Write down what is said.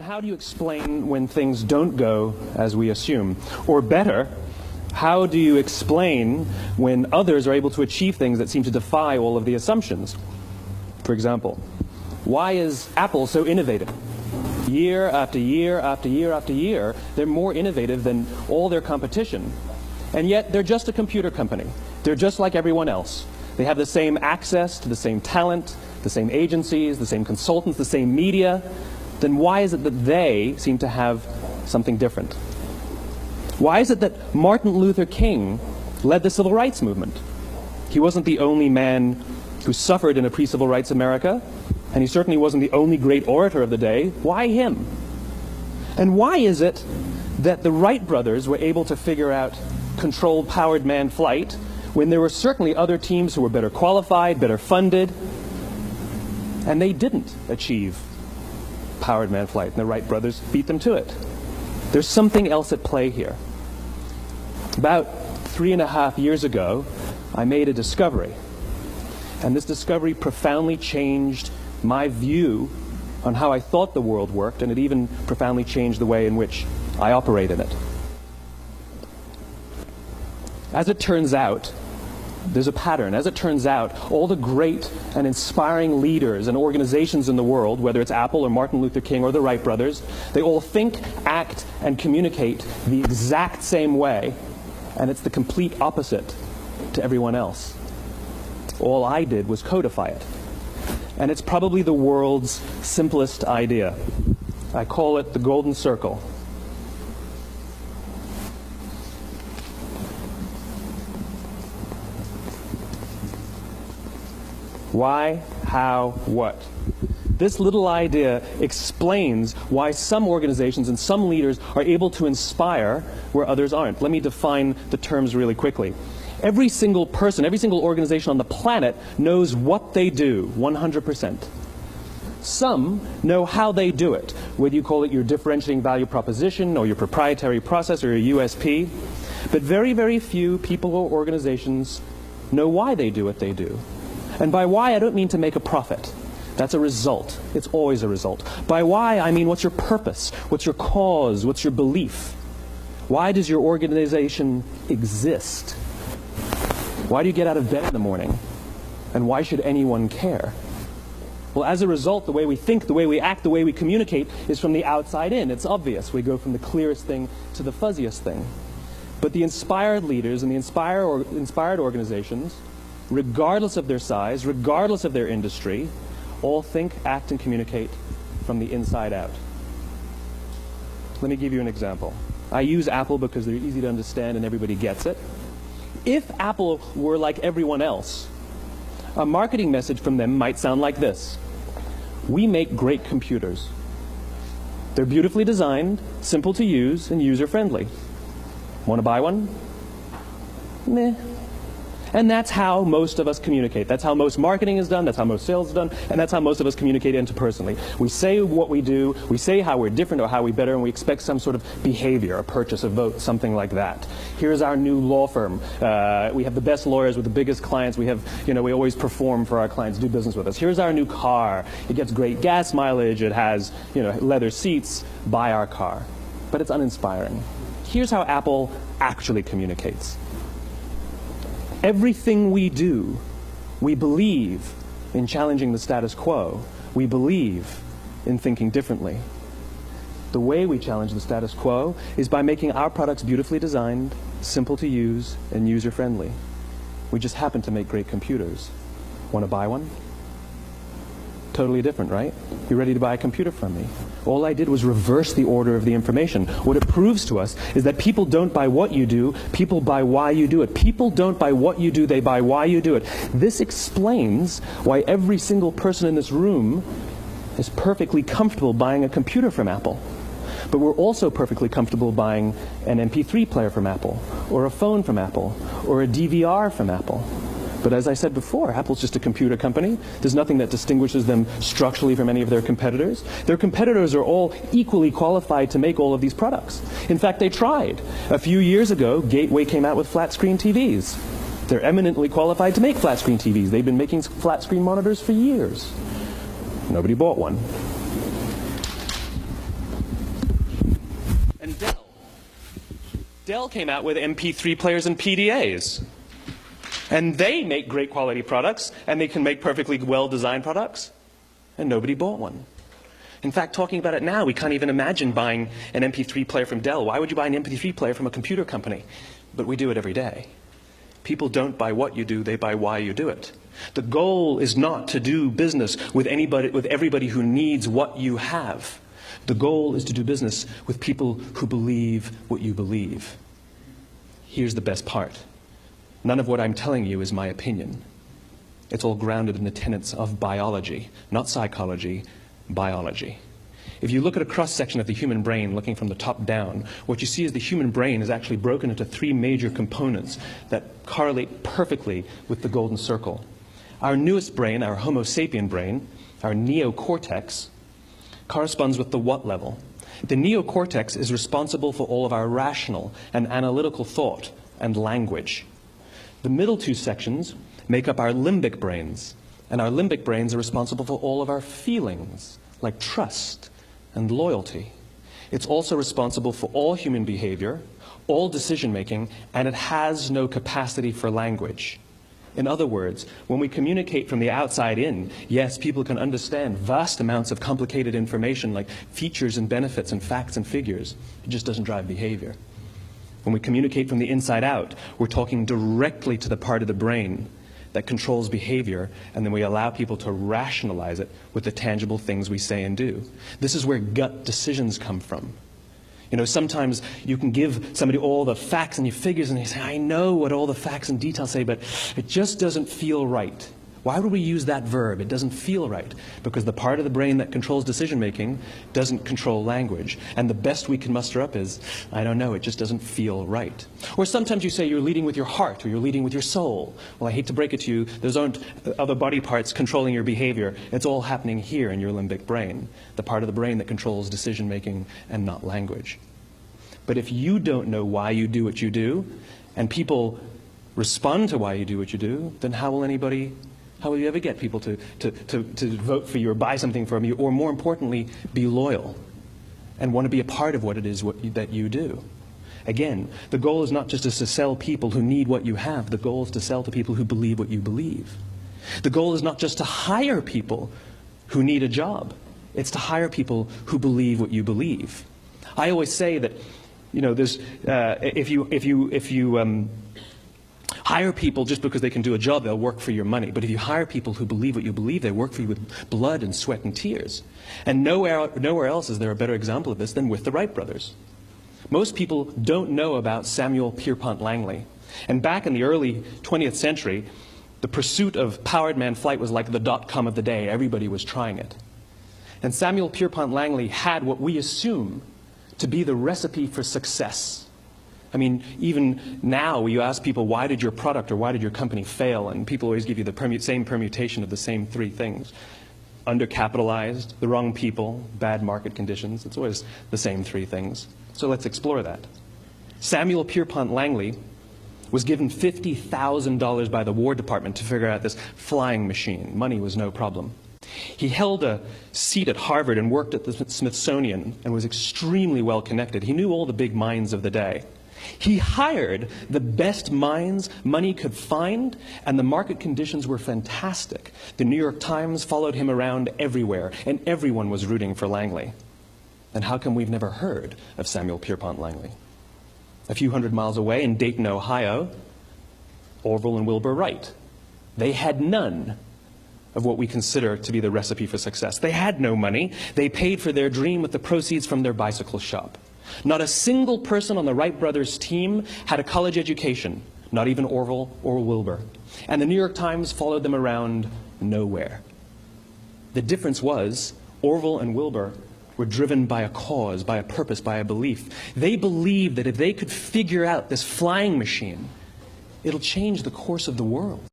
How do you explain when things don't go as we assume? Or better, how do you explain when others are able to achieve things that seem to defy all of the assumptions? For example, why is Apple so innovative? Year after year after year after year, they're more innovative than all their competition. And yet, they're just a computer company. They're just like everyone else. They have the same access to the same talent, the same agencies, the same consultants, the same media. Then why is it that they seem to have something different? Why is it that Martin Luther King led the civil rights movement? He wasn't the only man who suffered in a pre-civil rights America, and he certainly wasn't the only great orator of the day. Why him? And why is it that the Wright brothers were able to figure out controlled powered manned flight when there were certainly other teams who were better qualified, better funded, and they didn't achieve powered manned flight, and the Wright brothers beat them to it? There's something else at play here. About 3.5 years ago, I made a discovery, and this discovery profoundly changed my view on how I thought the world worked, and it even profoundly changed the way in which I operate in it. As it turns out, there's a pattern. As it turns out, all the great and inspiring leaders and organizations in the world, whether it's Apple or Martin Luther King or the Wright brothers, they all think, act, and communicate the exact same way, and it's the complete opposite to everyone else. All I did was codify it. And it's probably the world's simplest idea. I call it the golden circle. Why, how, what? This little idea explains why some organizations and some leaders are able to inspire where others aren't. Let me define the terms really quickly. Every single person, every single organization on the planet knows what they do, 100%. Some know how they do it, whether you call it your differentiating value proposition or your proprietary process or your USP. But very, very few people or organizations know why they do what they do. And by why, I don't mean to make a profit. That's a result. It's always a result. By why, I mean what's your purpose? What's your cause? What's your belief? Why does your organization exist? Why do you get out of bed in the morning? And why should anyone care? Well, as a result, the way we think, the way we act, the way we communicate is from the outside in. It's obvious. We go from the clearest thing to the fuzziest thing. But the inspired leaders and the inspired organizations, regardless of their size, regardless of their industry, all think, act, and communicate from the inside out. Let me give you an example. I use Apple because they're easy to understand and everybody gets it. If Apple were like everyone else, a marketing message from them might sound like this. We make great computers. They're beautifully designed, simple to use, and user-friendly. Want to buy one? Meh. And that's how most of us communicate. That's how most marketing is done, that's how most sales is done, and that's how most of us communicate interpersonally. We say what we do, we say how we're different or how we're better, and we expect some sort of behavior, a purchase, a vote, something like that. Here's our new law firm. We have the best lawyers with the biggest clients. We have, we always perform for our clients, do business with us. Here's our new car. It gets great gas mileage. It has, leather seats. Buy our car. But it's uninspiring. Here's how Apple actually communicates. Everything we do, we believe in challenging the status quo. We believe in thinking differently. The way we challenge the status quo is by making our products beautifully designed, simple to use, and user-friendly. We just happen to make great computers. Want to buy one? Totally different, right? You ready to buy a computer from me? All I did was reverse the order of the information. What it proves to us is that people don't buy what you do, people buy why you do it. People don't buy what you do, they buy why you do it. This explains why every single person in this room is perfectly comfortable buying a computer from Apple. But we're also perfectly comfortable buying an MP3 player from Apple, or a phone from Apple, or a DVR from Apple. But as I said before, Apple's just a computer company. There's nothing that distinguishes them structurally from any of their competitors. Their competitors are all equally qualified to make all of these products. In fact, they tried. A few years ago, Gateway came out with flat-screen TVs. They're eminently qualified to make flat-screen TVs. They've been making flat-screen monitors for years. Nobody bought one. And Dell. Dell came out with MP3 players and PDAs. And they make great quality products, and they can make perfectly well-designed products, and nobody bought one. In fact, talking about it now, we can't even imagine buying an MP3 player from Dell. Why would you buy an MP3 player from a computer company? But we do it every day. People don't buy what you do, they buy why you do it. The goal is not to do business with everybody who needs what you have. The goal is to do business with people who believe what you believe. Here's the best part. None of what I'm telling you is my opinion. It's all grounded in the tenets of biology, not psychology, biology. If you look at a cross-section of the human brain, looking from the top down, what you see is the human brain is actually broken into three major components that correlate perfectly with the golden circle. Our newest brain, our Homo sapien brain, our neocortex, corresponds with the what level. The neocortex is responsible for all of our rational and analytical thought and language. The middle two sections make up our limbic brains, and our limbic brains are responsible for all of our feelings, like trust and loyalty. It's also responsible for all human behavior, all decision-making, and it has no capacity for language. In other words, when we communicate from the outside in, yes, people can understand vast amounts of complicated information like features and benefits and facts and figures. It just doesn't drive behavior. When we communicate from the inside out, we're talking directly to the part of the brain that controls behavior, and then we allow people to rationalize it with the tangible things we say and do. This is where gut decisions come from. You know, sometimes you can give somebody all the facts and your figures, and they say, I know what all the facts and details say, but it just doesn't feel right. Why would we use that verb? It doesn't feel right. Because the part of the brain that controls decision-making doesn't control language. And the best we can muster up is, I don't know, it just doesn't feel right. Or sometimes you say you're leading with your heart, or you're leading with your soul. Well, I hate to break it to you, those aren't other body parts controlling your behavior. It's all happening here in your limbic brain, the part of the brain that controls decision-making and not language. But if you don't know why you do what you do, and people respond to why you do what you do, then how will you ever get people to vote for you or buy something from you, or more importantly, be loyal and want to be a part of what it is that you do? Again, the goal is not just to sell people who need what you have. The goal is to sell to people who believe what you believe. The goal is not just to hire people who need a job. It's to hire people who believe what you believe. I always say that, you know, there's, if you hire people just because they can do a job, they'll work for your money. But if you hire people who believe what you believe, they work for you with blood and sweat and tears. And nowhere else is there a better example of this than with the Wright brothers. Most people don't know about Samuel Pierpont Langley. And back in the early 20th century, the pursuit of powered man flight was like the dot-com of the day. Everybody was trying it. And Samuel Pierpont Langley had what we assume to be the recipe for success. I mean, even now, you ask people, why did your product or why did your company fail? And people always give you the same permutation of the same three things. Undercapitalized, the wrong people, bad market conditions. It's always the same three things. So let's explore that. Samuel Pierpont Langley was given $50,000 by the War Department to figure out this flying machine. Money was no problem. He held a seat at Harvard and worked at the Smithsonian and was extremely well connected. He knew all the big minds of the day. He hired the best minds money could find, and the market conditions were fantastic. The New York Times followed him around everywhere, and everyone was rooting for Langley. And how come we've never heard of Samuel Pierpont Langley? A few hundred miles away in Dayton, Ohio, Orville and Wilbur Wright. They had none of what we consider to be the recipe for success. They had no money. They paid for their dream with the proceeds from their bicycle shop. Not a single person on the Wright brothers' team had a college education, not even Orville or Wilbur. And the New York Times followed them around nowhere. The difference was Orville and Wilbur were driven by a cause, by a purpose, by a belief. They believed that if they could figure out this flying machine, it'll change the course of the world.